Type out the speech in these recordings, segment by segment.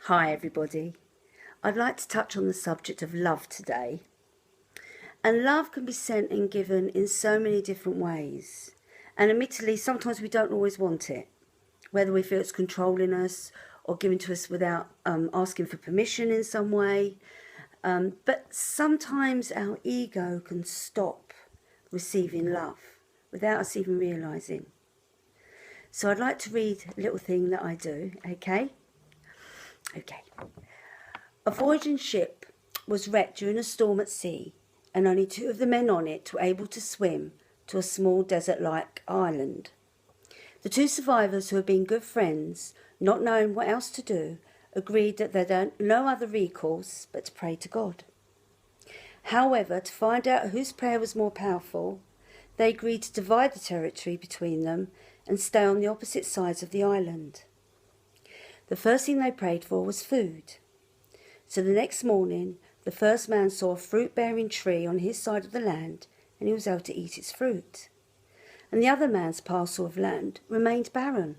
Hi everybody. I'd like to touch on the subject of love today. And love can be sent and given in so many different ways. And admittedly, sometimes we don't always want it. Whether we feel it's controlling us or given to us without asking for permission in some way. But sometimes our ego can stop receiving love without us even realising. So I'd like to read a little thing that I do, okay? Okay. A voyaging ship was wrecked during a storm at sea, and only 2 of the men on it were able to swim to a small desert-like island. The 2 survivors, who had been good friends, not knowing what else to do, agreed that they had no other recourse but to pray to God. However, to find out whose prayer was more powerful, they agreed to divide the territory between them and stay on the opposite sides of the island. The first thing they prayed for was food. So the next morning, the first man saw a fruit-bearing tree on his side of the land, and he was able to eat its fruit. And the other man's parcel of land remained barren.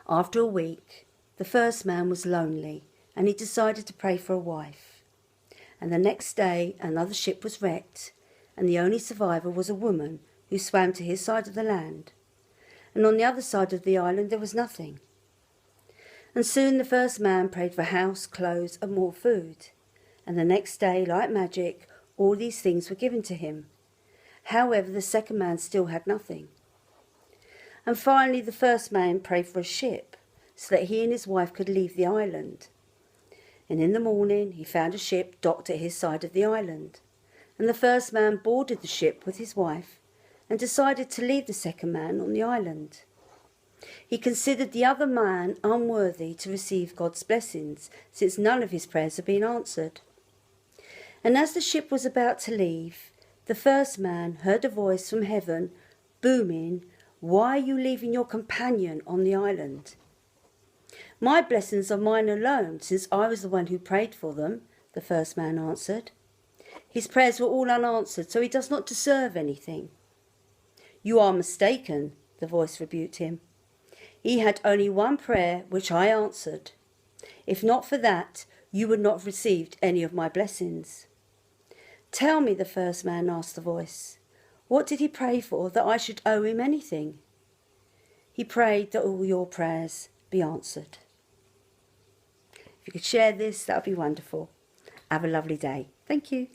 After a week, the first man was lonely, and he decided to pray for a wife. And the next day, another ship was wrecked, and the only survivor was a woman who swam to his side of the land. And on the other side of the island there was nothing. And soon the first man prayed for house, clothes and more food. And the next day, like magic, all these things were given to him. However, the second man still had nothing. And finally the first man prayed for a ship, so that he and his wife could leave the island. And in the morning he found a ship docked at his side of the island. And the first man boarded the ship with his wife and decided to leave the second man on the island. He considered the other man unworthy to receive God's blessings, since none of his prayers had been answered. And as the ship was about to leave, the first man heard a voice from heaven booming, "Why are you leaving your companion on the island?" "My blessings are mine alone, since I was the one who prayed for them," the first man answered. "His prayers were all unanswered, so he does not deserve anything." "You are mistaken," the voice rebuked him. "He had only one prayer, which I answered. If not for that, you would not have received any of my blessings." "Tell me," the first man asked the voice, "what did he pray for that I should owe him anything?" "He prayed that all your prayers be answered." If you could share this, that would be wonderful. Have a lovely day. Thank you.